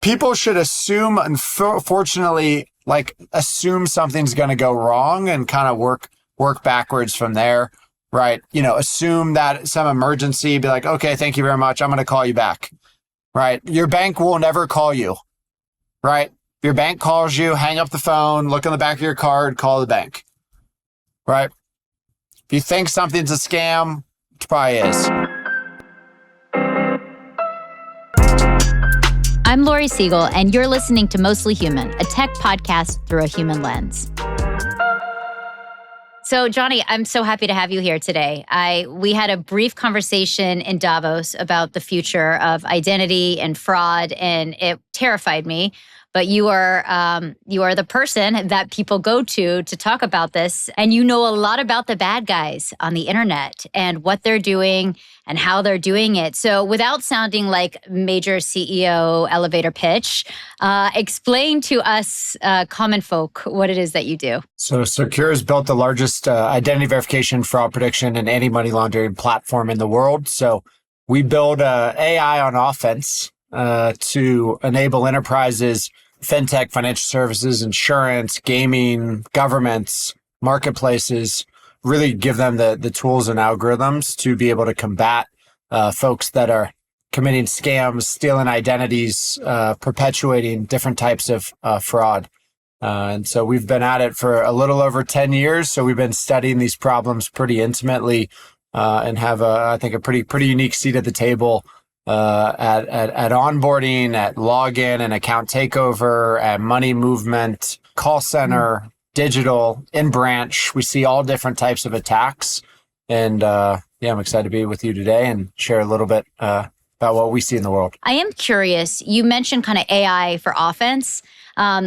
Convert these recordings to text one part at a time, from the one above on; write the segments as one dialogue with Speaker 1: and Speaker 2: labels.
Speaker 1: people should assume, unfortunately, like assume something's going to go wrong and kind of work backwards from there, right? Assume that some emergency, be like, okay, thank you very much. I'm going to call you back, right? Your bank will never call you, right? Your bank calls you, hang up the phone, look on the back of your card, call the bank, right? If you think something's a scam, it probably is.
Speaker 2: I'm Laurie Siegel, and you're listening to Mostly Human, a tech podcast through a human lens. So, Johnny, I'm so happy to have you here today. We had a brief conversation in Davos about the future of identity and fraud, and it terrified me. But you are the person that people go to talk about this, and you know a lot about the bad guys on the internet and what they're doing and how they're doing it. So, without sounding like major CEO elevator pitch, explain to us common folk what it is that you do.
Speaker 1: So, Socure has built the largest identity verification, fraud prediction, and anti-money laundering platform in the world. So, we build AI on offense to enable enterprises, fintech, financial services, insurance, gaming, governments, marketplaces, really give them the tools and algorithms to be able to combat folks that are committing scams, stealing identities, perpetuating different types of fraud. And so we've been at it for a little over 10 years. So we've been studying these problems pretty intimately and have, I think, a pretty unique seat at the table at onboarding, at login and account takeover, at money movement, call center, digital, in branch. We see all different types of attacks. And I'm excited to be with you today and share a little bit about what we see in the world. I
Speaker 2: am curious. You mentioned kind of AI for offense.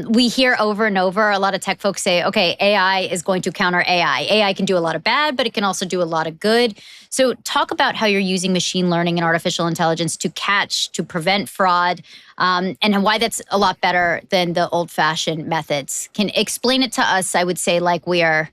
Speaker 2: We hear over and over, a lot of tech folks say, okay, AI is going to counter AI. AI can do a lot of bad, but it can also do a lot of good. So talk about how you're using machine learning and artificial intelligence to prevent fraud, and why that's a lot better than the old-fashioned methods. Can explain it to us, I would say, like we are,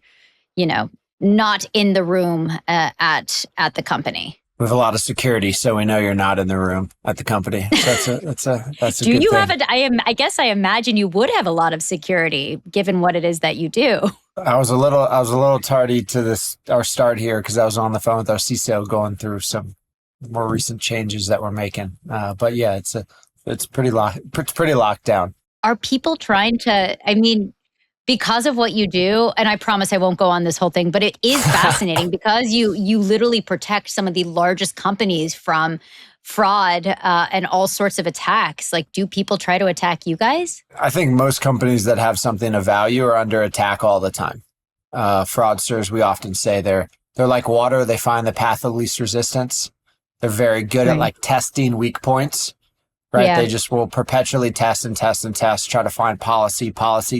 Speaker 2: not in the room at the company.
Speaker 1: We have a lot of security, so we know you're not in the room at the company. So that's a
Speaker 2: do
Speaker 1: good
Speaker 2: you
Speaker 1: thing.
Speaker 2: have I guess I imagine you would have a lot of security given what it is that you do.
Speaker 1: I was a little tardy to our start here because I was on the phone with our CISO going through some more recent changes that we're making. But yeah, it's pretty locked down.
Speaker 2: Are people trying to? Because of what you do, and I promise I won't go on this whole thing, but it is fascinating because you literally protect some of the largest companies from fraud and all sorts of attacks. Like, do people try to attack you guys?
Speaker 1: I think most companies that have something of value are under attack all the time. Fraudsters, we often say they're like water. They find the path of least resistance. They're very good at like testing weak points. Right. Yeah. They just will perpetually test and test and test, try to find policy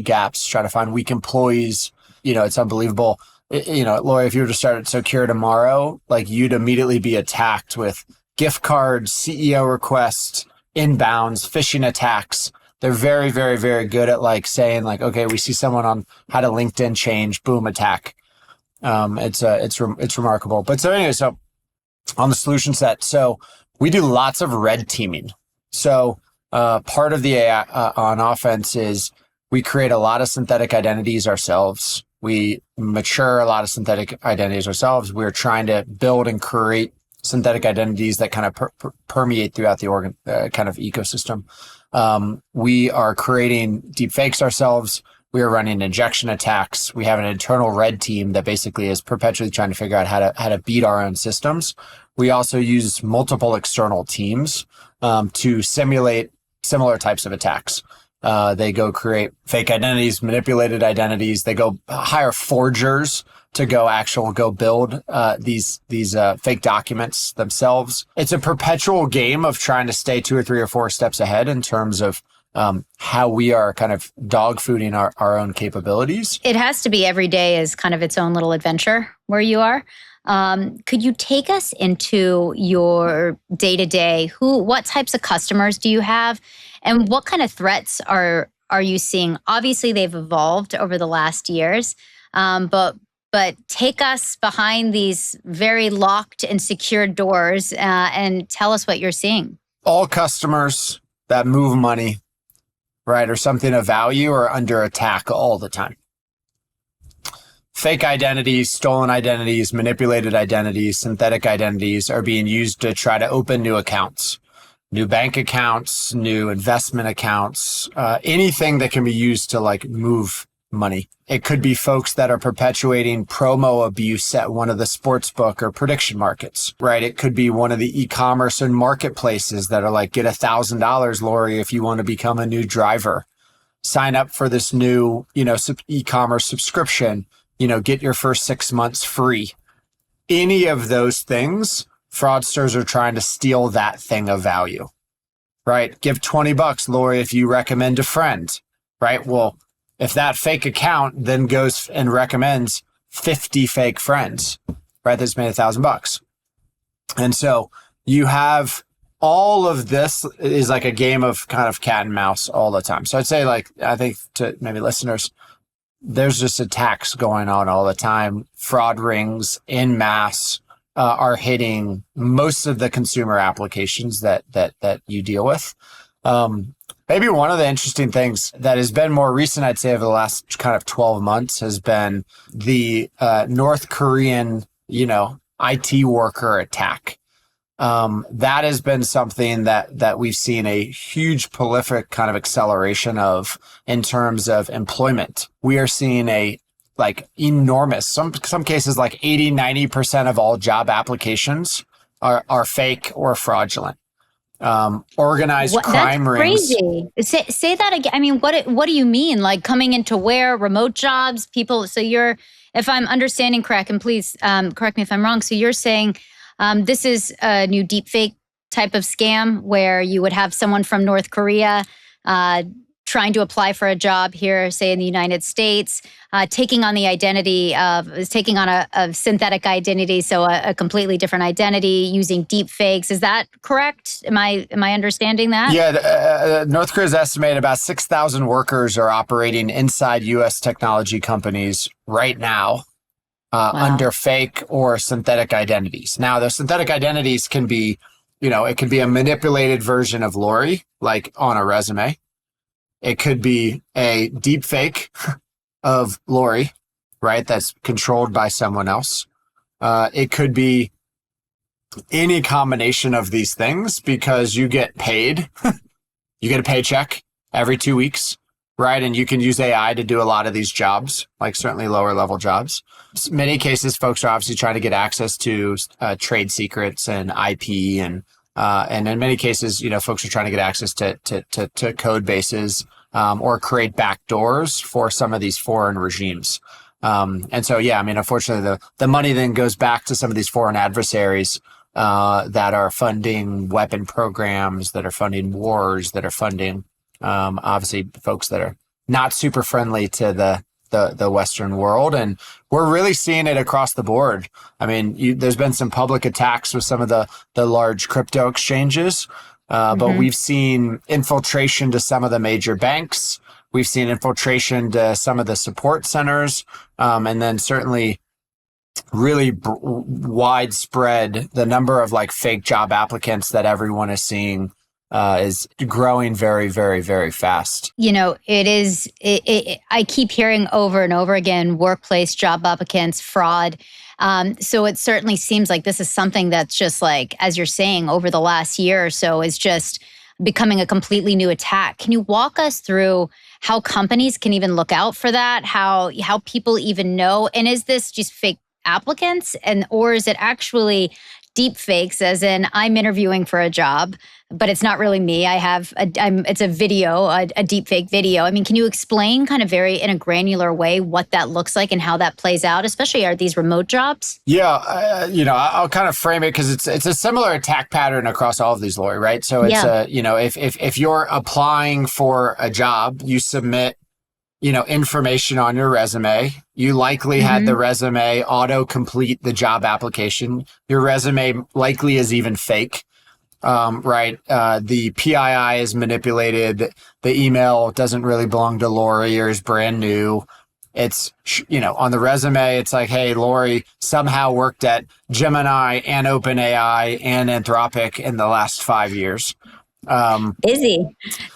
Speaker 1: gaps, try to find weak employees. It's unbelievable. Laurie, if you were to start at Socure tomorrow, like you'd immediately be attacked with gift cards, CEO requests, inbounds, phishing attacks. They're very, very, very good at like saying like, okay, we see someone on how to LinkedIn change, boom, attack. It's remarkable. But so anyway, so on the solution set, so we do lots of red teaming. So part of the AI on offense is we create a lot of synthetic identities ourselves. We mature a lot of synthetic identities ourselves. We're trying to build and create synthetic identities that kind of permeate throughout the kind of ecosystem. We are creating deepfakes ourselves. We are running injection attacks. We have an internal red team that basically is perpetually trying to figure out how to beat our own systems. We also use multiple external teams to simulate similar types of attacks. They go create fake identities, manipulated identities. They go hire forgers to go build these fake documents themselves. It's a perpetual game of trying to stay 2 or 3 or 4 steps ahead in terms of how we are kind of dog fooding our own capabilities.
Speaker 2: It has to be every day is kind of its own little adventure where you are. Could you take us into your day-to-day? What types of customers do you have? And what kind of threats are you seeing? Obviously, they've evolved over the last years, but take us behind these very locked and secured doors and tell us what you're seeing.
Speaker 1: All customers that move money right? Or something of value are under attack all the time. Fake identities, stolen identities, manipulated identities, synthetic identities are being used to try to open new accounts, new bank accounts, new investment accounts, anything that can be used to like move money. It could be folks that are perpetuating promo abuse at one of the sportsbook or prediction markets, right? It could be one of the e-commerce and marketplaces that are like, get $1,000, Laurie, if you want to become a new driver. Sign up for this new, e-commerce subscription, get your first 6 months free. Any of those things, fraudsters are trying to steal that thing of value, right? Give $20, Laurie, if you recommend a friend, right? Well, if that fake account then goes and recommends 50 fake friends, right? That's made $1,000. And so you have all of this is like a game of kind of cat and mouse all the time. So I'd say I think to maybe listeners, there's just attacks going on all the time. Fraud rings en masse are hitting most of the consumer applications that you deal with. Maybe one of the interesting things that has been more recent, I'd say over the last kind of 12 months has been the North Korean, IT worker attack. That has been something that we've seen a huge prolific kind of acceleration of in terms of employment. We are seeing enormous, some cases like 80-90% of all job applications are fake or fraudulent. Organized crime rings.
Speaker 2: That's crazy. Say that again. I mean, what do you mean? Like coming into where? Remote jobs, people. So if I'm understanding correct, and please correct me if I'm wrong. So you're saying this is a new deepfake type of scam where you would have someone from North Korea trying to apply for a job here, say in the United States, taking on a synthetic identity, so a completely different identity using deepfakes. Is that correct? Am I understanding that?
Speaker 1: Yeah, North Korea's estimated about 6,000 workers are operating inside U.S. technology companies right now under fake or synthetic identities. Now, those synthetic identities can be, it could be a manipulated version of Laurie, like on a resume. It could be a deep fake of Laurie, right? That's controlled by someone else. It could be any combination of these things because you get paid. You get a paycheck every 2 weeks, right? And you can use AI to do a lot of these jobs, like certainly lower level jobs. In many cases, folks are obviously trying to get access to trade secrets and IP and in many cases, folks are trying to get access to code bases or create backdoors for some of these foreign regimes. And so, unfortunately, the money then goes back to some of these foreign adversaries that are funding weapon programs, that are funding wars, that are funding, obviously, folks that are not super friendly to the Western world. And we're really seeing it across the board. I mean, there's been some public attacks with some of the large crypto exchanges, but we've seen infiltration to some of the major banks. We've seen infiltration to some of the support centers. And then certainly really widespread, the number of like fake job applicants that everyone is seeing is growing very, very, very fast.
Speaker 2: I keep hearing over and over again, workplace job applicants, fraud. So it certainly seems like this is something that's just like, as you're saying, over the last year or so is just becoming a completely new attack. Can you walk us through how companies can even look out for that? How people even know? And is this just fake applicants or is it actually deep fakes, as in I'm interviewing for a job, but it's not really me. It's a video, a deep fake video. I mean, can you explain kind of in a granular way what that looks like and how that plays out, especially are these remote jobs?
Speaker 1: Yeah, I'll kind of frame it because it's a similar attack pattern across all of these, Laurie, right? So it's if you're applying for a job, you submit information on your resume. You likely had the resume auto-complete the job application. Your resume likely is even fake, right? The PII is manipulated. The email doesn't really belong to Laurie or is brand new. It's, on the resume, it's like, hey, Laurie somehow worked at Gemini and OpenAI and Anthropic in the last 5 years.
Speaker 2: Is he?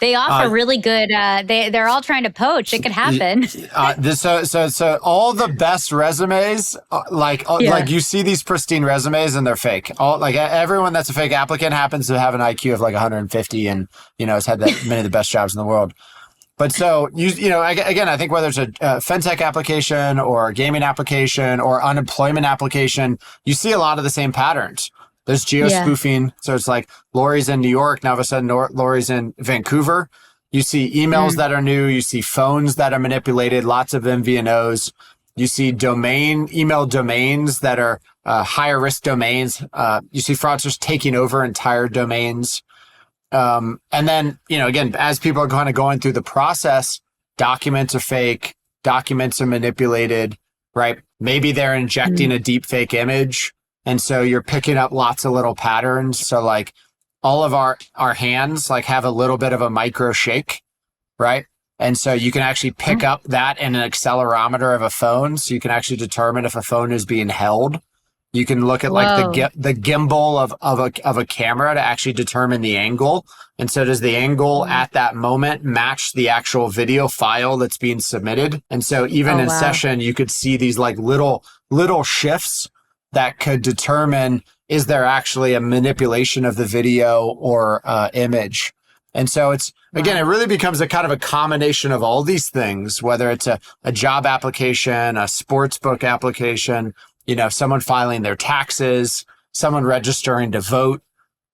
Speaker 2: They offer really good. They're all trying to poach. It could happen.
Speaker 1: So all the best resumes, like you see these pristine resumes and they're fake. All like everyone that's a fake applicant happens to have an IQ of like 150 and has had many of the best jobs in the world. But so again, I think whether it's a fintech application or a gaming application or unemployment application, you see a lot of the same patterns. There's geo-spoofing. So it's like Laurie's in New York. Now all of a sudden, Laurie's in Vancouver. You see emails that are new. You see phones that are manipulated, lots of MVNOs. You see email domains that are higher risk domains. You see fraudsters taking over entire domains. And then, again, as people are kind of going through the process, documents are fake, documents are manipulated, right? Maybe they're injecting a deep fake image. And so you're picking up lots of little patterns. So like all of our hands like have a little bit of a micro shake, right? And so you can actually pick up that in an accelerometer of a phone. So you can actually determine if a phone is being held. You can look at like the gimbal of a camera to actually determine the angle. And so does the angle at that moment match the actual video file that's being submitted? And so even in session, you could see these like little shifts that could determine, is there actually a manipulation of the video or image? And so it's, again, it really becomes a kind of a combination of all these things, whether it's a job application, a sports book application, someone filing their taxes, someone registering to vote,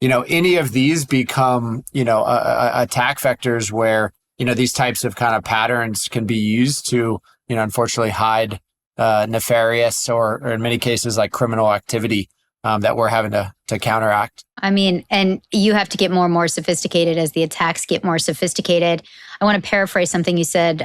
Speaker 1: any of these become, attack vectors where, these types of kind of patterns can be used to, unfortunately hide nefarious or in many cases like criminal activity that we're having to counteract.
Speaker 2: I mean, and you have to get more and more sophisticated as the attacks get more sophisticated. I want to paraphrase something you said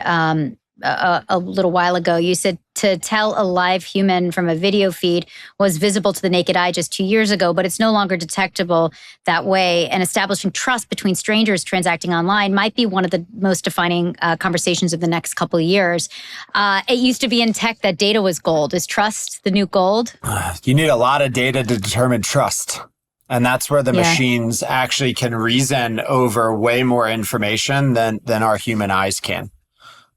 Speaker 2: a little while ago. You said to tell a live human from a video feed was visible to the naked eye just 2 years ago, but it's no longer detectable that way. And establishing trust between strangers transacting online might be one of the most defining conversations of the next couple of years. It used to be in tech that data was gold. Is trust the new gold?
Speaker 1: You need a lot of data to determine trust. And that's where the machines actually can reason over way more information than our human eyes can.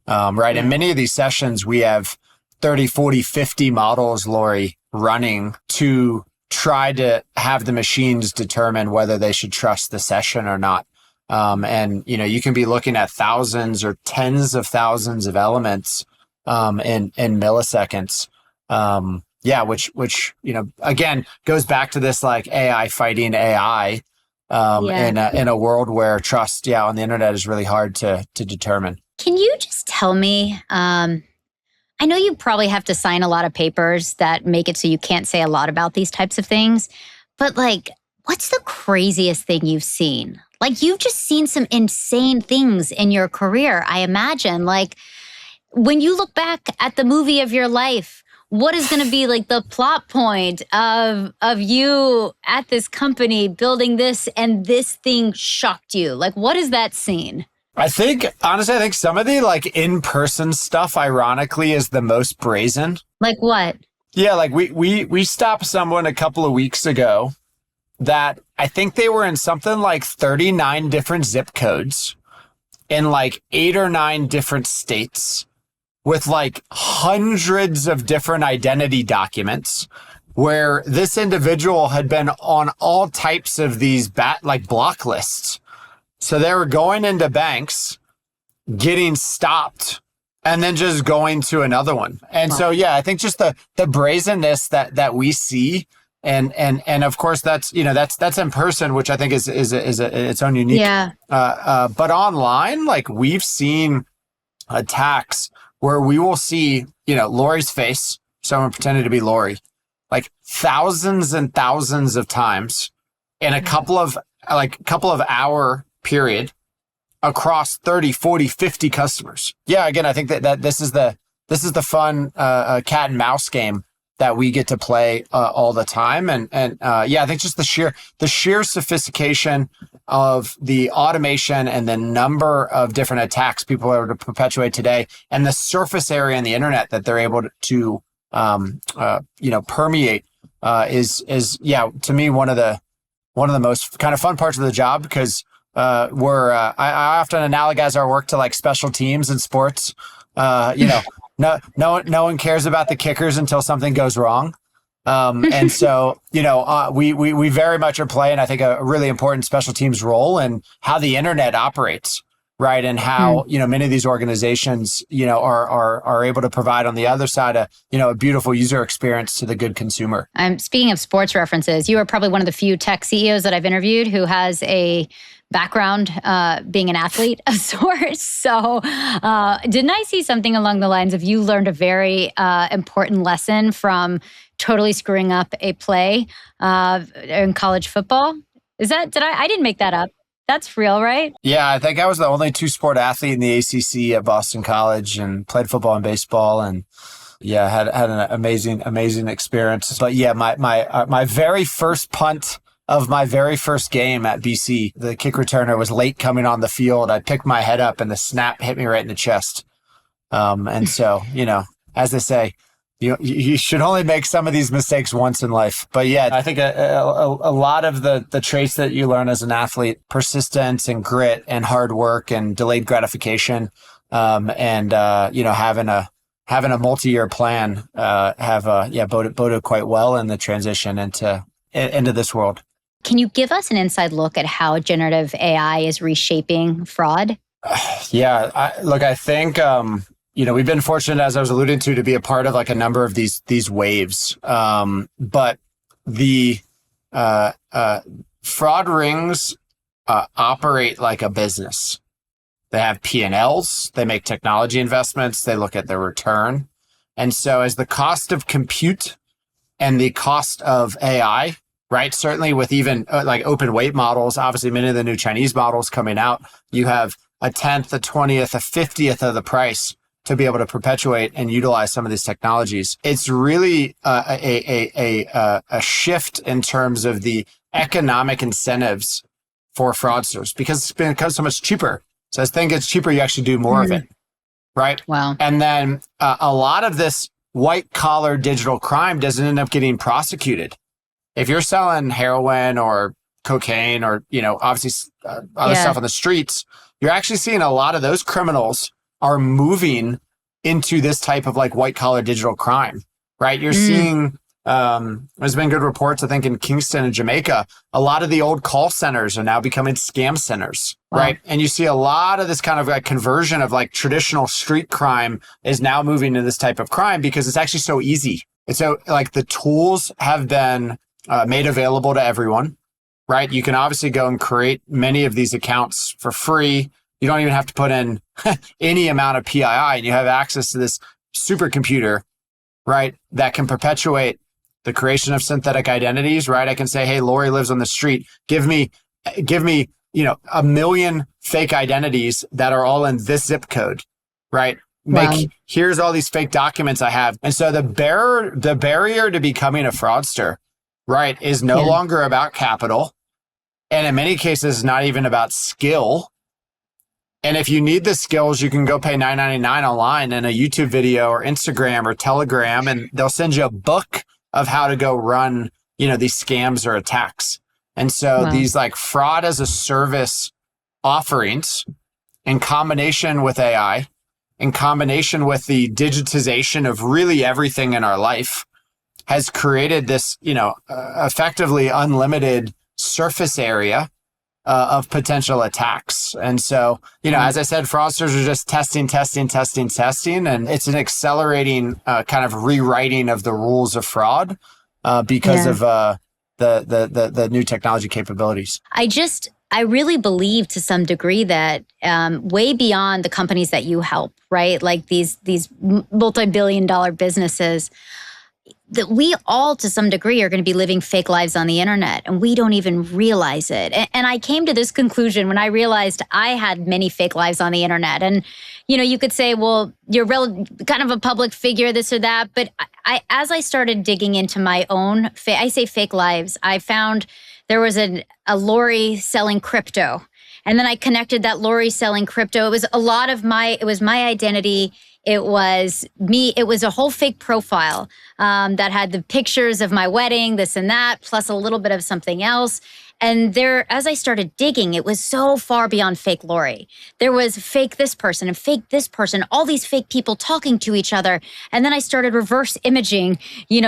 Speaker 1: Right. In many of these sessions, we have 30, 40, 50 models, Laurie, running to try to have the machines determine whether they should trust the session or not. And, you can be looking at thousands or tens of thousands of elements in milliseconds. Which again, goes back to this like AI fighting AI in a world where trust on the internet is really hard to determine.
Speaker 2: Can you just tell me, I know you probably have to sign a lot of papers that make it so you can't say a lot about these types of things, but like, what's the craziest thing you've seen? Like, you've just seen some insane things in your career, I imagine. Like, when you look back at the movie of your life, what is going to be like the plot point of you at this company building this and this thing shocked you? Like, what is that scene?
Speaker 1: Honestly, I think some of the like in-person stuff, ironically, is the most brazen.
Speaker 2: Like what?
Speaker 1: Yeah, like we stopped someone a couple of weeks ago that I think they were in something like 39 different zip codes in like 8 or 9 different states with like hundreds of different identity documents where this individual had been on all types of these block lists. So they were going into banks, getting stopped, and then just going to another one. And so, I think just the brazenness that we see, and of course that's in person, which I think is its own unique.
Speaker 2: Yeah.
Speaker 1: But online, like we've seen attacks where we will see, Laurie's face, someone pretending to be Laurie, like thousands and thousands of times in a couple of hour period across 30, 40, 50 customers. Yeah, again, I think that this is the fun cat and mouse game that we get to play all the time. And I think just the sheer sophistication of the automation and the number of different attacks people are able to perpetuate today, and the surface area on the internet that they're able to permeate is to me one of the most kind of fun parts of the job, because I often analogize our work to like special teams in sports. No one cares about the kickers until something goes wrong. And so, we very much are playing, I think, a really important special teams role in how the internet operates, right? And how, many of these organizations, are able to provide on the other side a beautiful user experience to the good consumer.
Speaker 2: Speaking of sports references, you are probably one of the few tech CEOs that I've interviewed who has a background being an athlete of sorts. So didn't I see something along the lines of you learned a very important lesson from totally screwing up a play in college football? I didn't make that up. That's real, right?
Speaker 1: Yeah, I think I was the only two-sport athlete in the ACC at Boston College and played football and baseball, and had an amazing experience. But yeah, my very first punt of my very first game at BC, the kick returner was late coming on the field. I picked my head up and the snap hit me right in the chest. And so, as they say, you should only make some of these mistakes once in life. But yeah, I think a lot of the traits that you learn as an athlete, persistence and grit and hard work and delayed gratification, having a multi-year plan, boded quite well in the transition into this world.
Speaker 2: Can you give us an inside look at how generative AI is reshaping fraud?
Speaker 1: Yeah, I think we've been fortunate, as I was alluding to be a part of like a number of these waves. But the fraud rings operate like a business. They have P&Ls, they make technology investments, they look at their return. And so as the cost of compute and the cost of AI, right, certainly with even like open weight models, obviously many of the new Chinese models coming out, you have a 10th, a 20th, a 50th of the price to be able to perpetuate and utilize some of these technologies. It's really a shift in terms of the economic incentives for fraudsters because it's become so much cheaper. So as things get cheaper, you actually do more of it, right?
Speaker 2: Wow.
Speaker 1: And then a lot of this white collar digital crime doesn't end up getting prosecuted. If you're selling heroin or cocaine or, obviously other stuff on the streets, you're actually seeing a lot of those criminals are moving into this type of like white collar digital crime, right? You're seeing, there's been good reports, I think in Kingston and Jamaica, a lot of the old call centers are now becoming scam centers, right? And you see a lot of this kind of like conversion of like traditional street crime is now moving to this type of crime because it's actually so easy. And so like the tools have been made available to everyone, right? You can obviously go and create many of these accounts for free. You don't even have to put in any amount of PII, and you have access to this supercomputer, right? That can perpetuate the creation of synthetic identities, right? I can say, hey, Laurie lives on the street. Give me, 1 million fake identities that are all in this zip code, right? Here's all these fake documents I have. And so the barrier to becoming a fraudster, right, is no longer about capital. And in many cases, not even about skill. And if you need the skills, you can go pay $9.99 online in a YouTube video or Instagram or Telegram, and they'll send you a book of how to go run, these scams or attacks. And so these like fraud as a service offerings in combination with AI, in combination with the digitization of really everything in our life, has created this, effectively unlimited surface area of potential attacks. And so, as I said, fraudsters are just testing, and it's an accelerating kind of rewriting of the rules of fraud because of the new technology capabilities.
Speaker 2: I really believe to some degree that way beyond the companies that you help, right? Like these multi-billion-dollar businesses, that we all, to some degree, are going to be living fake lives on the internet, and we don't even realize it. And I came to this conclusion when I realized I had many fake lives on the internet. And, you could say, well, you're kind of a public figure, this or that. But as I started digging into my own, I say fake lives, I found there was a Laurie selling crypto. And then I connected that Laurie selling crypto. It was it was my identity. It was me. It was a whole fake profile that had the pictures of my wedding, this and that, plus a little bit of something else. And there, as I started digging, it was so far beyond fake Laurie. There was fake this person and fake this person, all these fake people talking to each other. And then I started reverse imaging,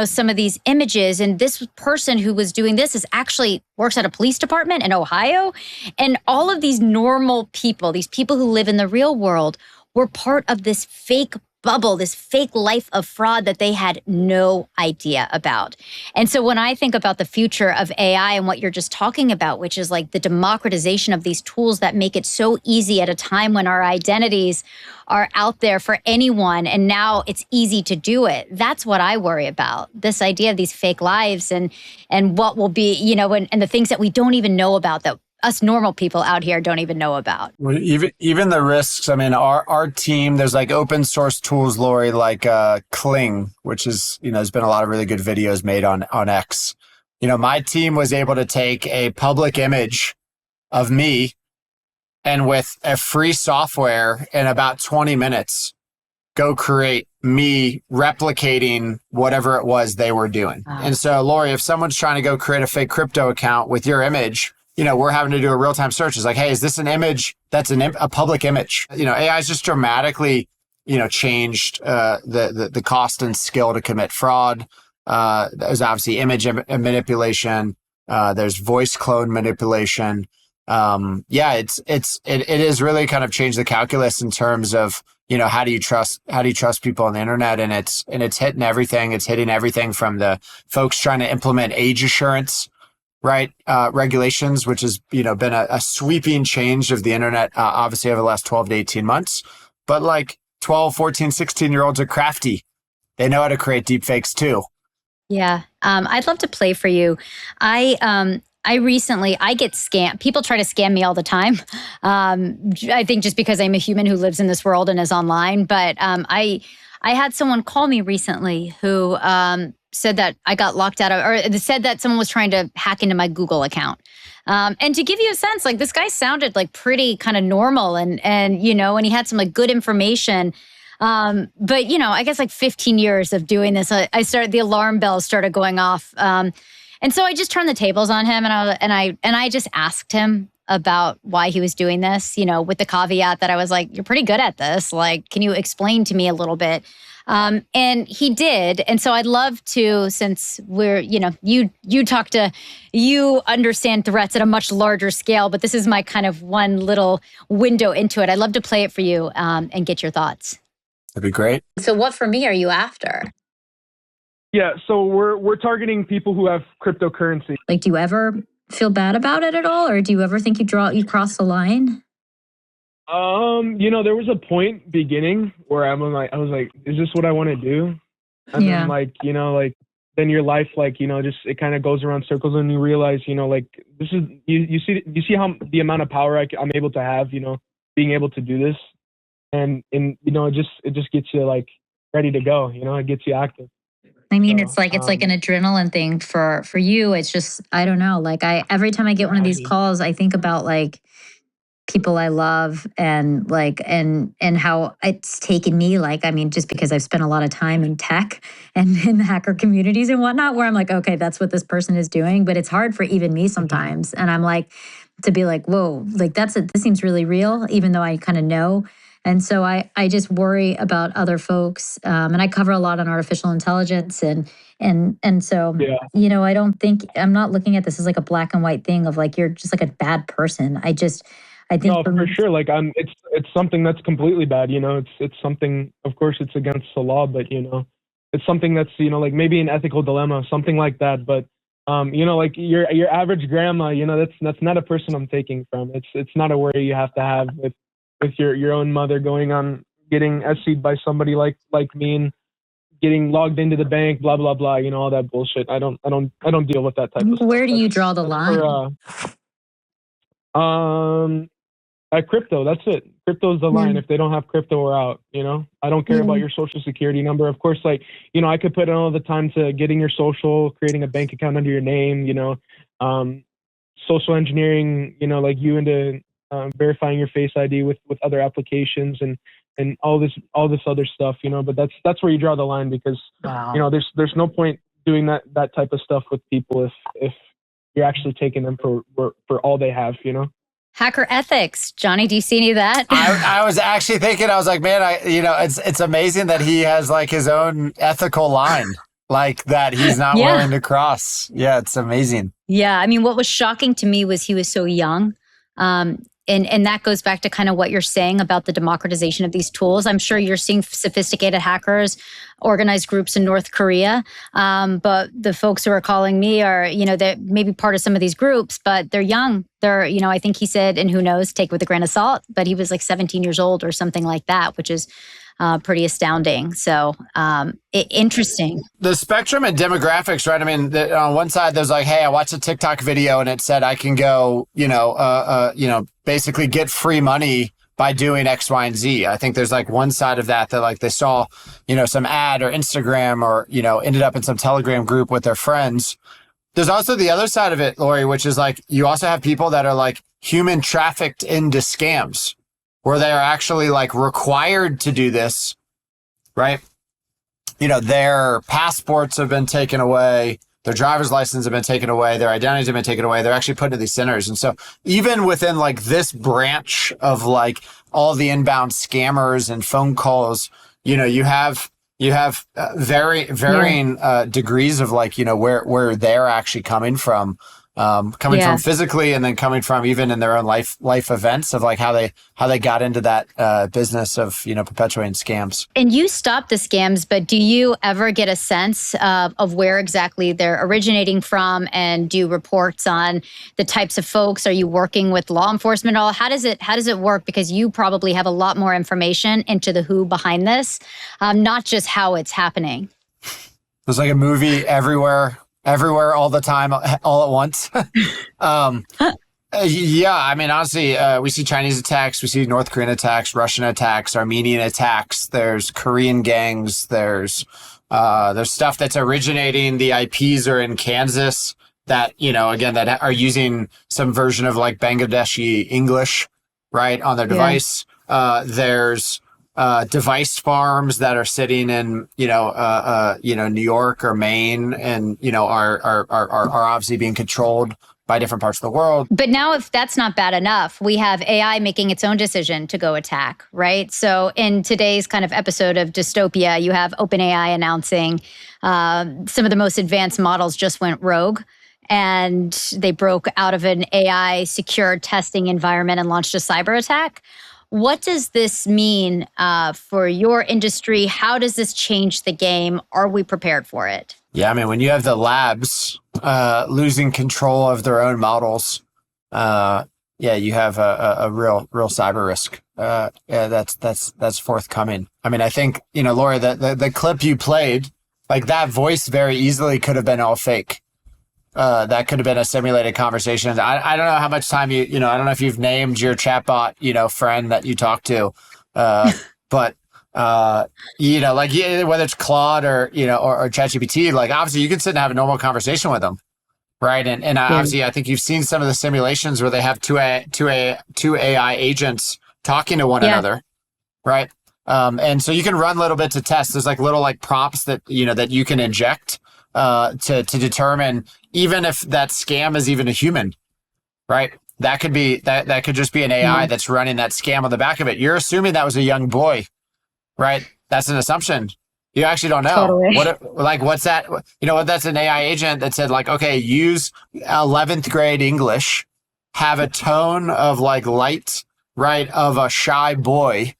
Speaker 2: some of these images. And this person who was doing this is actually works at a police department in Ohio. And all of these normal people, these people who live in the real world, were part of this fake bubble, this fake life of fraud that they had no idea about. And so when I think about the future of AI and what you're just talking about, which is like the democratization of these tools that make it so easy at a time when our identities are out there for anyone, and now it's easy to do it. That's what I worry about. This idea of these fake lives and what will be, and the things that we don't even know about, that us normal people out here don't even know about.
Speaker 1: Well, even the risks. I mean, our team, there's like open source tools, Laurie, like Kling, which is, there's been a lot of really good videos made on X. My team was able to take a public image of me, and with a free software in about 20 minutes, go create me replicating whatever it was they were doing. Wow. And so, Laurie, if someone's trying to go create a fake crypto account with your image, we're having to do a real-time search. It's like, hey, is this an image that's a public image? AI has just dramatically, changed the cost and skill to commit fraud. There's obviously image manipulation. There's voice clone manipulation. It is really kind of changed the calculus in terms of, how do you trust people on the internet? And it's hitting everything. It's hitting everything from the folks trying to implement age assurance, right? Regulations, which has, been a sweeping change of the internet, obviously over the last 12 to 18 months. But like 12, 14, 16-year-olds are crafty. They know how to create deepfakes too.
Speaker 2: Yeah. I'd love to play for you. I get scammed. People try to scam me all the time. I think just because I'm a human who lives in this world and is online. But I had someone call me recently who said that I got locked out of, or said that someone was trying to hack into my Google account. And to give you a sense, like this guy sounded like pretty kind of normal and he had some like good information. But I guess like 15 years of doing this, the alarm bells started going off. And so I just turned the tables on him and I just asked him about why he was doing this, with the caveat that I was like, you're pretty good at this. Like, can you explain to me a little bit? And he did. And so I'd love to, since we're, you understand threats at a much larger scale, but this is my kind of one little window into it. I'd love to play it for you and get your thoughts.
Speaker 1: That'd be great.
Speaker 2: So what for me are you after?
Speaker 3: Yeah, so we're targeting people who have cryptocurrency.
Speaker 2: Like, do you ever feel bad about it at all? Or do you ever think you cross the line?
Speaker 3: There was a point beginning where I was like, is this what I want to do? And then then your life, just, it kind of goes around circles and you realize, this is, you see how the amount of power I'm able to have, being able to do this. And it just gets you like ready to go, it gets you active.
Speaker 2: I mean, so, it's like an adrenaline thing for you. It's just, I don't know. Like every time I get one of these calls, I think about like people I love and how it's taken me, just because I've spent a lot of time in tech and in the hacker communities and whatnot, where I'm like, okay, that's what this person is doing. But it's hard for even me sometimes. And I'm like, to be like, whoa, like this seems really real, even though I kind of know. And so I just worry about other folks. And I cover a lot on artificial intelligence. And so, yeah. I'm not looking at this as like a black and white thing of like, you're just like a bad person. I think
Speaker 3: no, for sure. Like it's something that's completely bad. It's something, of course it's against the law, but it's something that's, like maybe an ethical dilemma, something like that. But, like your average grandma, that's not a person I'm taking from. It's not a worry you have to have with your own mother going on, getting SC'd by somebody like me and getting logged into the bank, blah, blah, blah, all that bullshit. I don't deal with that type of stuff.
Speaker 2: Where do you draw the line?
Speaker 3: At crypto, that's it. Crypto's the line. If they don't have crypto, we're out, I don't care about your social security number. Of course, I could put in all the time to getting your social, creating a bank account under your name, social engineering, like you into verifying your Face ID with other applications and all this other stuff, but that's where you draw the line because, there's no point doing that type of stuff with people if you're actually taking them for all they have, you know?
Speaker 2: Hacker ethics. Johnny, do you see any of that?
Speaker 1: I was actually thinking, I was like, man, it's amazing that he has like his own ethical line, like that he's not willing to cross. Yeah, it's amazing.
Speaker 2: Yeah, I mean, what was shocking to me was he was so young. And that goes back to kind of what you're saying about the democratization of these tools. I'm sure you're seeing sophisticated hackers, organized groups in North Korea. But the folks who are calling me are, they're maybe part of some of these groups, but they're young. They're, I think he said, and who knows, take it with a grain of salt, but he was like 17 years old or something like that, which is pretty astounding. So interesting.
Speaker 1: The spectrum and demographics, right? I mean, on one side, there's like, hey, I watched a TikTok video and it said I can go, basically get free money by doing X, Y, and Z. I think there's like one side of that like they saw, some ad or Instagram or, ended up in some Telegram group with their friends. There's also the other side of it, Laurie, which is like, you also have people that are like human trafficked into scams, where they are actually like required to do this, right? Their passports have been taken away, their driver's license have been taken away, their identities have been taken away. They're actually put into these centers. And so even within like this branch of like all the inbound scammers and phone calls, you have varying degrees of like, where they're actually coming from. From physically, and then coming from even in their own life events of like how they got into that business of perpetuating scams.
Speaker 2: And you stop the scams, but do you ever get a sense of where exactly they're originating from, and do reports on the types of folks? Are you working with law enforcement at all? How does it work? Because you probably have a lot more information into the who behind this, not just how it's happening.
Speaker 1: There's like a movie everywhere all the time, all at once. Yeah, I mean, honestly, we see Chinese attacks, we see North Korean attacks, Russian attacks, Armenian attacks. There's Korean gangs. There's stuff that's originating. The IPs are in Kansas that, again, that are using some version of like Bangladeshi English, right, on their device. There's device farms that are sitting in, New York or Maine, and, are obviously being controlled by different parts of the world.
Speaker 2: But now, if that's not bad enough, we have AI making its own decision to go attack, right? So in today's kind of episode of Dystopia, you have OpenAI announcing some of the most advanced models just went rogue, and they broke out of an AI secure testing environment and launched a cyber attack. What does this mean for your industry? How does this change the game? Are we prepared for it?
Speaker 1: Yeah, I mean, when you have the labs losing control of their own models, you have a real cyber risk. That's forthcoming. I mean, I think, Laurie, the clip you played, like that voice very easily could have been all fake. That could have been a simulated conversation. I don't know how much time I don't know if you've named your chatbot, friend that you talk to, but like whether it's Claude or ChatGPT, like obviously you can sit and have a normal conversation with them, right? And obviously I think you've seen some of the simulations where they have two AI agents talking to one another, right? And so you can run little bits of tests. There's like little like prompts that that you can inject to determine even if that scam is even a human, right? That could be that could just be an AI that's running that scam on the back of it. You're assuming that was a young boy, right? That's an assumption. You actually don't know.
Speaker 2: Totally.
Speaker 1: What's that? That's an AI agent that said like, okay, use 11th grade English, have a tone of like light, right, of a shy boy,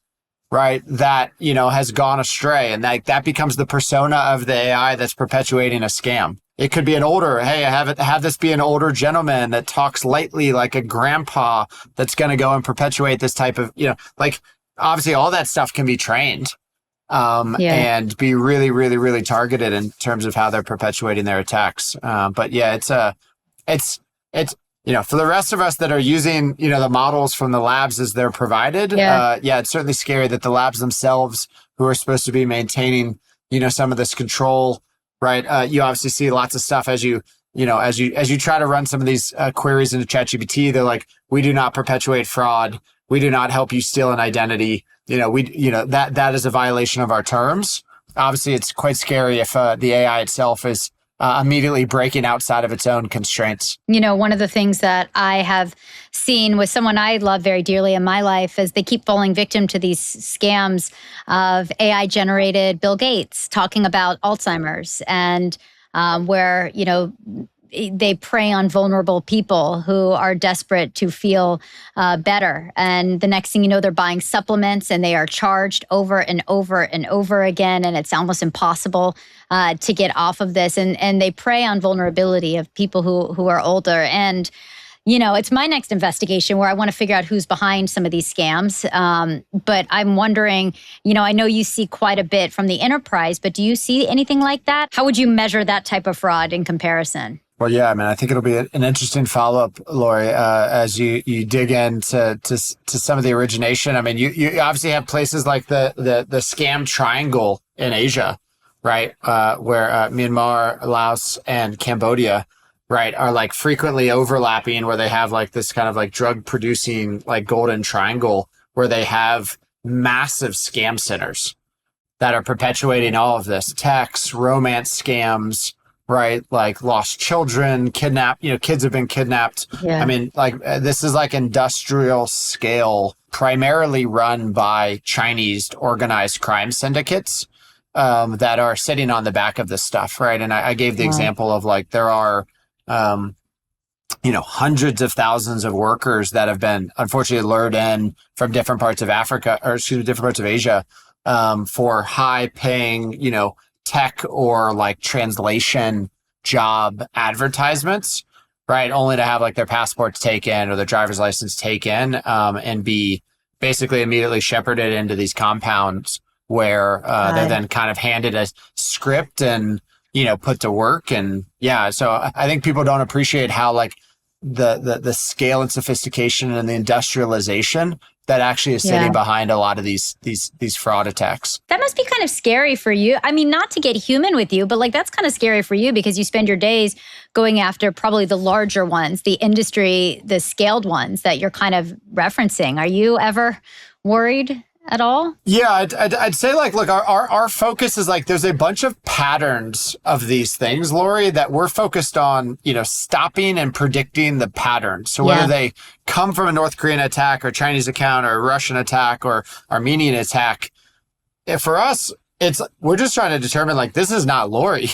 Speaker 1: right, that, has gone astray. And that becomes the persona of the AI that's perpetuating a scam. It could be an older, hey, have this be an older gentleman that talks lightly like a grandpa that's going to go and perpetuate this type of, obviously all that stuff can be trained and be really, really, really targeted in terms of how they're perpetuating their attacks. But yeah, it's for the rest of us that are using, the models from the labs as they're provided, it's certainly scary that the labs themselves, who are supposed to be maintaining, some of this control, right? You obviously see lots of stuff as you try to run some of these queries into ChatGPT. They're like, we do not perpetuate fraud. We do not help you steal an identity. That is a violation of our terms. Obviously, it's quite scary if the AI itself is immediately breaking outside of its own constraints.
Speaker 2: One of the things that I have seen with someone I love very dearly in my life is they keep falling victim to these scams of AI generated Bill Gates talking about Alzheimer's and where, they prey on vulnerable people who are desperate to feel better. And the next thing you know, they're buying supplements and they are charged over and over and over again. And it's almost impossible to get off of this. And they prey on vulnerability of people who are older. And it's my next investigation where I want to figure out who's behind some of these scams. But I'm wondering, I know you see quite a bit from the enterprise, but do you see anything like that? How would you measure that type of fraud in comparison?
Speaker 1: Well, yeah, I mean, I think it'll be an interesting follow-up, Laurie, as you dig into some of the origination. I mean, you obviously have places like the scam triangle in Asia, right, where Myanmar, Laos, and Cambodia, right, are like frequently overlapping, where they have like this kind of like drug-producing like golden triangle, where they have massive scam centers that are perpetuating all of this, texts, romance scams, right? Like lost children, kidnapped, kids have been kidnapped.
Speaker 2: Yeah.
Speaker 1: I mean, like this is like industrial scale, primarily run by Chinese organized crime syndicates that are sitting on the back of this stuff, right? And I gave the example of like there are, hundreds of thousands of workers that have been unfortunately lured in from different parts of Africa, or different parts of Asia, for high paying, tech or like translation job advertisements, right? Only to have like their passports taken or their driver's license taken, and be basically immediately shepherded into these compounds where they're then kind of handed a script and, put to work. And yeah, so I think people don't appreciate how like the scale and sophistication and the industrialization that actually is sitting behind a lot of these fraud attacks.
Speaker 2: That must be kind of scary for you. I mean, not to get human with you, but like that's kind of scary for you because you spend your days going after probably the larger ones, the industry, the scaled ones that you're kind of referencing. Are you ever worried at all?
Speaker 1: Yeah, I'd say like, look, our focus is like, there's a bunch of patterns of these things, Laurie, that we're focused on, stopping and predicting the patterns. So whether they come from a North Korean attack or Chinese account or a Russian attack or Armenian attack, for us, we're just trying to determine like, this is not Laurie.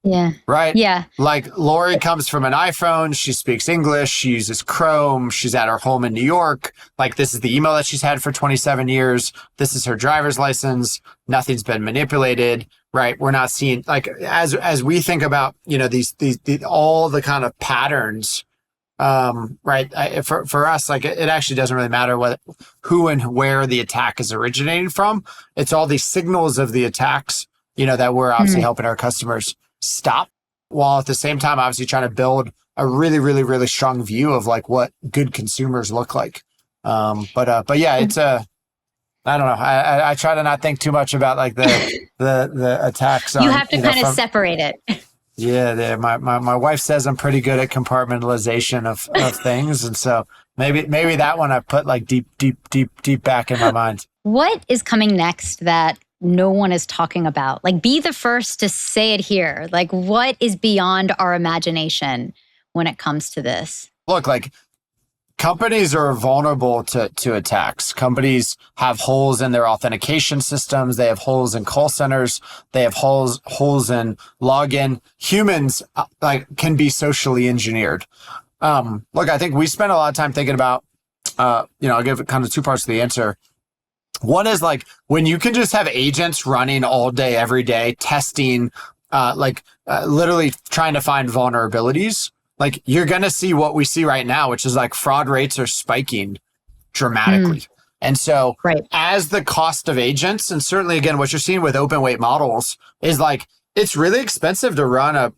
Speaker 2: Yeah.
Speaker 1: Right?
Speaker 2: Yeah.
Speaker 1: Like Laurie comes from an iPhone. She speaks English. She uses Chrome. She's at her home in New York. Like this is the email that she's had for 27 years. This is her driver's license. Nothing's been manipulated. Right? We're not seeing like as we think about, these all the kind of patterns. Right. For us, like it actually doesn't really matter who and where the attack is originating from. It's all these signals of the attacks, that we're obviously helping our customers stop, while at the same time obviously trying to build a really, really, really strong view of like what good consumers look like. But yeah, it's I don't know. I try to not think too much about like the attacks.
Speaker 2: You have to kind of separate it.
Speaker 1: Yeah, my wife says I'm pretty good at compartmentalization of things, and so maybe that one I put like deep back in my mind.
Speaker 2: What is coming next that no one is talking about? Like, be the first to say it here. Like, what is beyond our imagination when it comes to this?
Speaker 1: Look, like companies are vulnerable to attacks. Companies have holes in their authentication systems. They have holes in call centers. They have holes in login. Humans can be socially engineered. Look, I think we spend a lot of time thinking about, I'll give it kind of two parts to the answer. One is like when you can just have agents running all day, every day, testing, literally trying to find vulnerabilities. Like you're going to see what we see right now, which is like fraud rates are spiking dramatically. And so as the cost of agents, and certainly again, what you're seeing with open weight models is like, it's really expensive to run a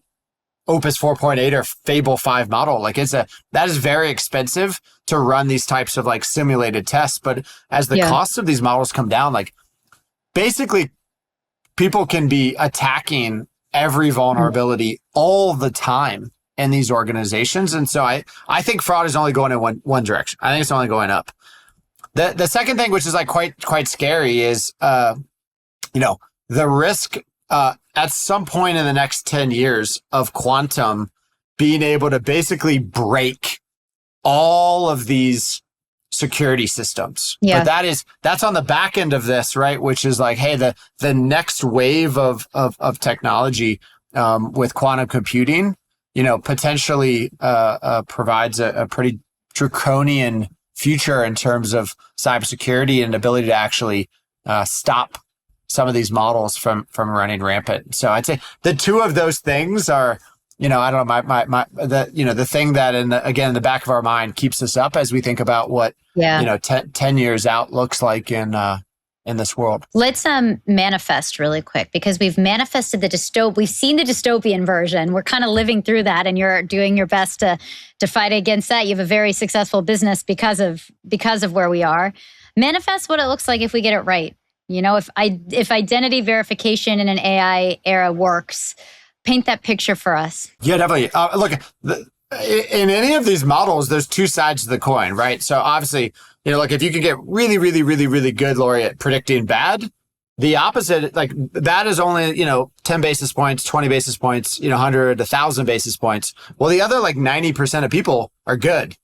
Speaker 1: Opus 4.8 or Fable 5 model. Like that is very expensive to run these types of like simulated tests. But as the costs of these models come down, like basically people can be attacking every vulnerability all the time in these organizations. And so I think fraud is only going in one direction. I think it's only going up. The second thing, which is like quite scary, is the risk at some point in the next 10 years of quantum being able to basically break all of these security systems.
Speaker 2: Yeah.
Speaker 1: But that's on the back end of this, right? Which is like, hey, the next wave of technology with quantum computing, potentially provides a pretty draconian future in terms of cybersecurity and ability to actually stop some of these models from running rampant. So I'd say the two of those things are, I don't know, the thing that in the back of our mind keeps us up as we think about what 10 years out looks like in this world.
Speaker 2: Let's manifest really quick, because we've manifested we've seen the dystopian version. We're kind of living through that, and you're doing your best to fight against that. You have a very successful business because of where we are. Manifest what it looks like if we get it right. If identity verification in an AI era works, paint that picture for us.
Speaker 1: Yeah, definitely. Look, in any of these models, there's two sides to the coin, right? So obviously, if you can get really, really, really, really good, Laurie, at predicting bad, the opposite, like bad is only, 10 basis points, 20 basis points, 100, 1,000 basis points. Well, the other 90% of people are good.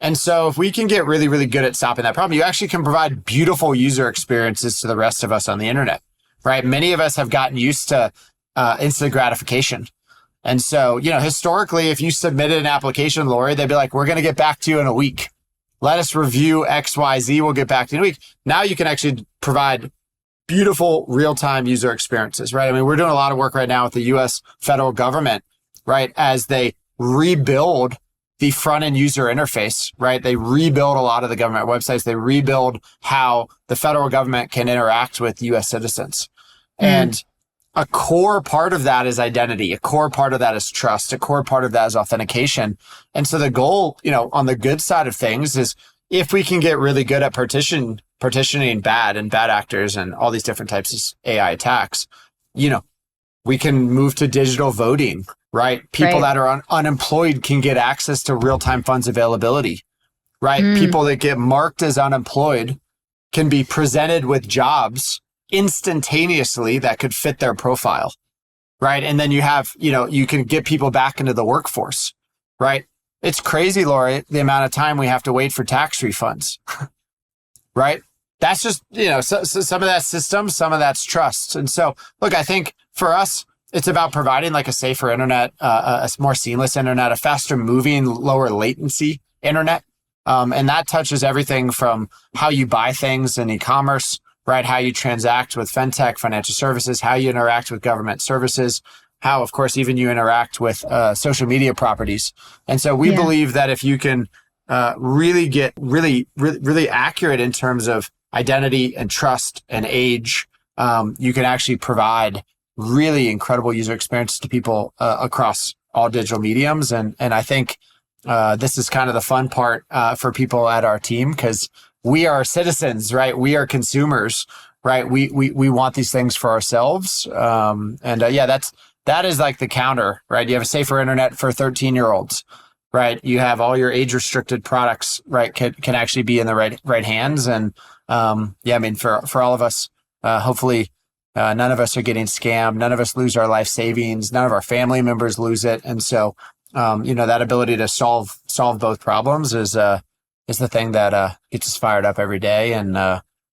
Speaker 1: And so if we can get really, really good at stopping that problem, you actually can provide beautiful user experiences to the rest of us on the internet, right? Many of us have gotten used to instant gratification. And so, historically, if you submitted an application, Laurie, they'd be like, we're going to get back to you in a week. Let us review XYZ. We'll get back to you in a week. Now you can actually provide beautiful real-time user experiences, right? I mean, we're doing a lot of work right now with the U.S. federal government, right? As they rebuild the front-end user interface, right? They rebuild a lot of the government websites. They rebuild how the federal government can interact with U.S. citizens. And a core part of that is identity. A core part of that is trust. A core part of that is authentication. And so the goal, on the good side of things is if we can get really good at partitioning bad and bad actors and all these different types of AI attacks, we can move to digital voting, right? People that are unemployed can get access to real-time funds availability, right? People that get marked as unemployed can be presented with jobs instantaneously that could fit their profile, right? And then you have, you can get people back into the workforce, right? It's crazy, Laurie, the amount of time we have to wait for tax refunds, right? That's just, so some of that's systems, some of that's trust. And so, look, I think for us, it's about providing a safer internet, a more seamless internet, a faster moving, lower latency internet. And that touches everything from how you buy things in e-commerce, right? How you transact with fintech, financial services, how you interact with government services, how, of course, even you interact with social media properties. And so we believe that if you can really get really accurate in terms of identity and trust and age, you can actually provide really incredible user experiences to people across all digital mediums. And I think this is kind of the fun part for people at our team, because we are citizens, right? We are consumers, right? We want these things for ourselves. That is like the counter, right? You have a safer internet for 13-year-olds, right? You have all your age restricted products, right? Can actually be in the right hands. And for all of us, hopefully none of us are getting scammed. None of us lose our life savings. None of our family members lose it. And so, that ability to solve both problems is the thing that gets us fired up every day and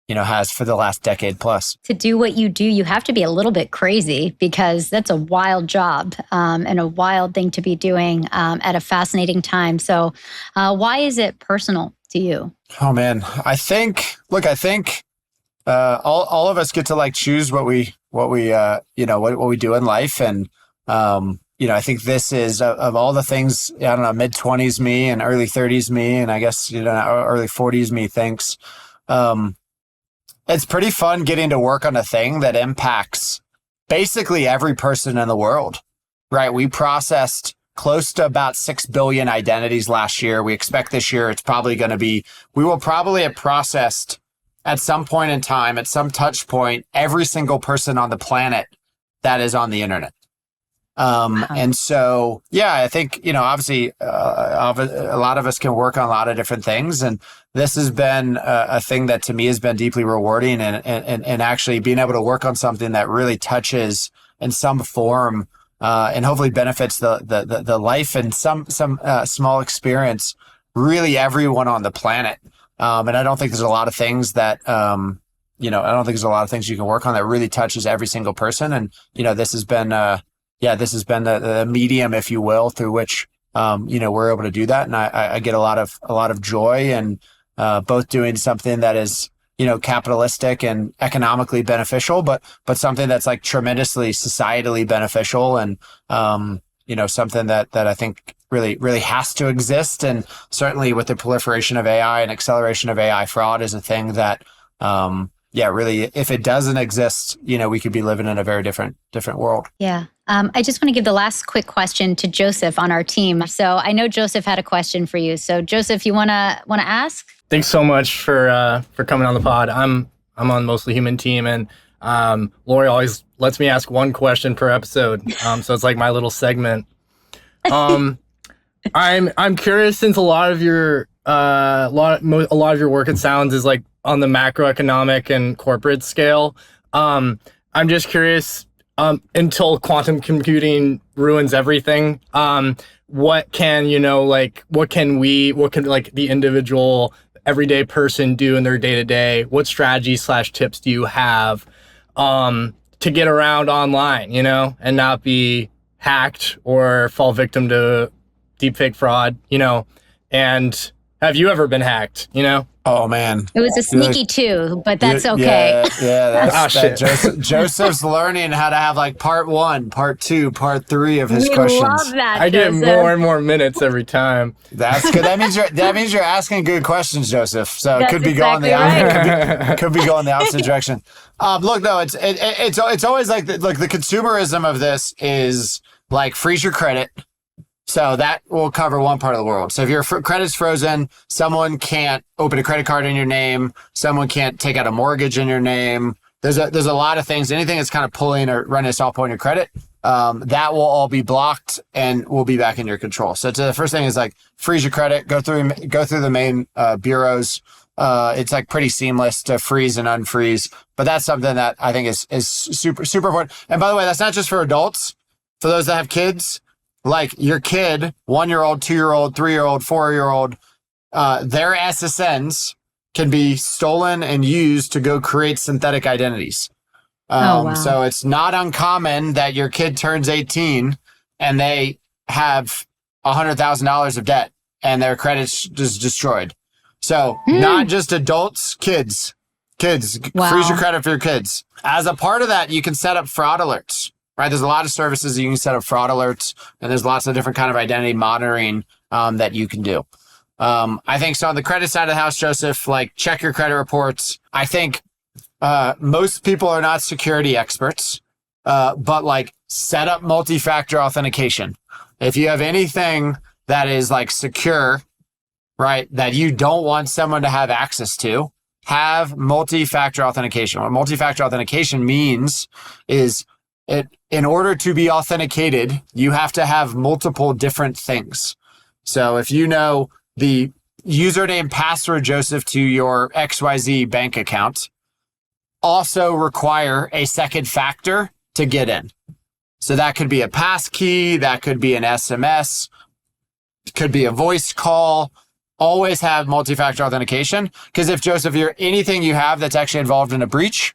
Speaker 1: has for the last decade plus.
Speaker 2: To do what you do, you have to be a little bit crazy, because that's a wild job and a wild thing to be doing at a fascinating time. So why is it personal to you?
Speaker 1: Oh man, I think all of us get to choose what we do in life. And I think this is of all the things, I don't know, mid-20s me and early 30s me, and I guess, early 40s me thinks, it's pretty fun getting to work on a thing that impacts basically every person in the world, right? We processed close to about 6 billion identities last year. We expect this year we will probably have processed at some point in time, at some touch point, every single person on the planet that is on the internet. And so, I think, obviously, a lot of us can work on a lot of different things. And this has been a thing that to me has been deeply rewarding, and actually being able to work on something that really touches in some form, and hopefully benefits the life and some small experience, really everyone on the planet. And I don't think there's a lot of things that, I don't think there's a lot of things you can work on that really touches every single person. And, this has been, the medium, if you will, through which, we're able to do that. And I get a lot of joy and, both doing something that is, capitalistic and economically beneficial, but something that's like tremendously societally beneficial and, something that I think really has to exist. And certainly with the proliferation of AI and acceleration of AI, fraud is a thing that, really, if it doesn't exist, we could be living in a very different world.
Speaker 2: Yeah. I just want to give the last quick question to Joseph on our team. So I know Joseph had a question for you. So Joseph, you want to ask?
Speaker 4: Thanks so much for coming on the pod. I'm on Mostly Human team, and Laurie always lets me ask one question per episode. So it's like my little segment. I'm curious, since a lot of your work, it sounds, is like on the macroeconomic and corporate scale. I'm just curious, until quantum computing ruins everything, what can the individual everyday person do in their day-to-day? What strategies / tips do you have to get around online, and not be hacked or fall victim to deepfake fraud, and have you ever been hacked,
Speaker 1: Oh man,
Speaker 2: it was a sneaky two, but that's okay.
Speaker 1: Joseph's learning how to have like part 1, part 2, part 3 of his
Speaker 2: We
Speaker 1: questions.
Speaker 2: love that,
Speaker 4: I get
Speaker 2: Joseph.
Speaker 4: more and more minutes every time.
Speaker 1: That's good. That means you're asking good questions, Joseph. So
Speaker 2: That's
Speaker 1: it could be
Speaker 2: exactly
Speaker 1: going could be going the opposite direction. Look, no, it's always like the consumerism of this is like freeze your credit. So that will cover one part of the world. So if your credit's frozen, someone can't open a credit card in your name. Someone can't take out a mortgage in your name. There's a lot of things. Anything that's kind of pulling or running a soft point on your credit, that will all be blocked and will be back in your control. So the first thing is like freeze your credit. Go through the main bureaus. It's like pretty seamless to freeze and unfreeze. But that's something that I think is super super important. And by the way, that's not just for adults. For those that have kids. Like your kid, 1-year-old, 2-year-old, 3-year-old, 4-year-old, their SSNs can be stolen and used to go create synthetic identities.
Speaker 2: Wow.
Speaker 1: So it's not uncommon that your kid turns 18 and they have $100,000 of debt and their credit's just destroyed. So not just adults, kids,
Speaker 2: Wow.
Speaker 1: freeze your credit for your kids. As a part of that, you can set up fraud alerts. Right, there's a lot of services you can set up fraud alerts, and there's lots of different kind of identity monitoring that you can do. I think so on the credit side of the house, Joseph, like check your credit reports. I think most people are not security experts, but like set up multi-factor authentication. If you have anything that is like secure, right, that you don't want someone to have access to, have multi-factor authentication. What multi-factor authentication means is in order to be authenticated, you have to have multiple different things. So if you know the username password, Joseph, to your XYZ bank account, also require a second factor to get in. So that could be a pass key, that could be an SMS, it could be a voice call. Always have multi-factor authentication, because if, Joseph, anything you have that's actually involved in a breach,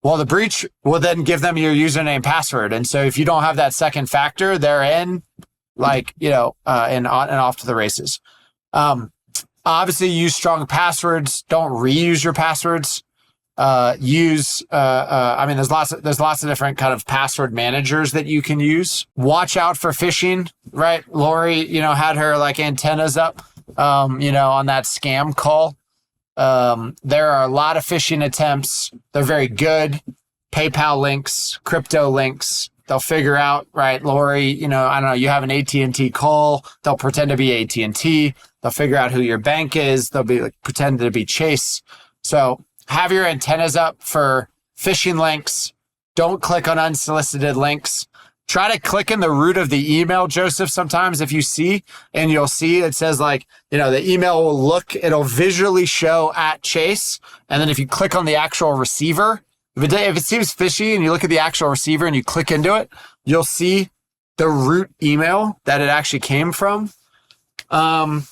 Speaker 1: well, the breach will then give them your username password. And so if you don't have that second factor, they're in and off to the races. Obviously use strong passwords. Don't reuse your passwords. There's lots of different kind of password managers that you can use. Watch out for phishing, right? Laurie, had her like antennas up, on that scam call. There are a lot of phishing attempts. They're very good. PayPal links, crypto links. They'll figure out, right, Laurie, I don't know, you have an AT&T call. They'll pretend to be AT&T. They'll figure out who your bank is. They'll be pretend to be Chase. So have your antennas up for phishing links. Don't click on unsolicited links. Try to click in the root of the email, Joseph, sometimes if you see, and you'll see it says the email will it'll visually show at Chase. And then if you click on the actual receiver, If it seems fishy and you look at the actual receiver and you click into it, you'll see the root email that it actually came from. And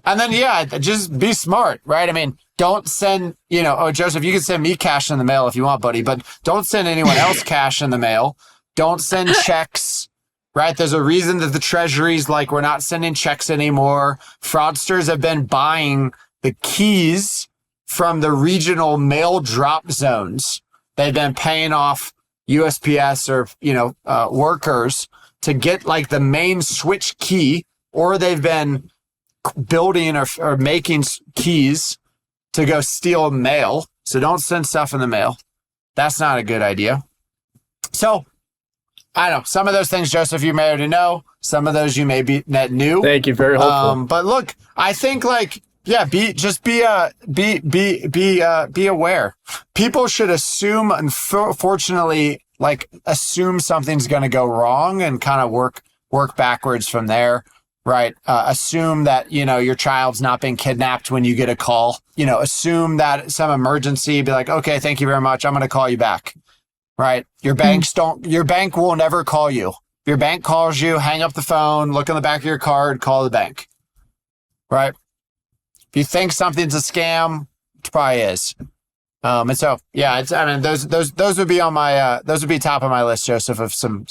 Speaker 1: then, yeah, just be smart, right? I mean, don't send, oh, Joseph, you can send me cash in the mail if you want, buddy, but don't send anyone else cash in the mail. Don't send checks, right? There's a reason that the Treasury's like, we're not sending checks anymore. Fraudsters have been buying the keys from the regional mail drop zones. They've been paying off USPS or, workers to get like the main switch key, or they've been building or making keys to go steal mail. So don't send stuff in the mail. That's not a good idea. So I don't know. Some of those things, Joseph, you may already know. Some of those you may be net new.
Speaker 4: Thank you. Very helpful.
Speaker 1: But look, I think be aware. People should assume, unfortunately, assume something's going to go wrong and kind of work backwards from there. Right. Assume that, your child's not being kidnapped when you get a call. Assume that some emergency, be like, okay, thank you very much. I'm going to call you back. Right. Your bank will never call you. If your bank calls you, hang up the phone, look on the back of your card, call the bank. Right. If you think something's a scam, it probably is. And so, yeah, those would be on my, those would be top of my list, Joseph, of some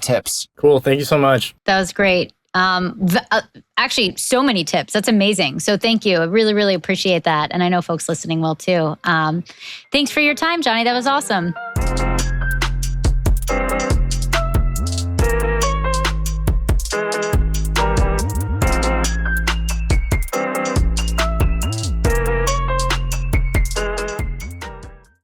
Speaker 1: tips.
Speaker 4: Cool. Thank you so much.
Speaker 2: That was great. Actually, so many tips. That's amazing. So thank you. I really, really appreciate that. And I know folks listening will too. Thanks for your time, Johnny. That was awesome.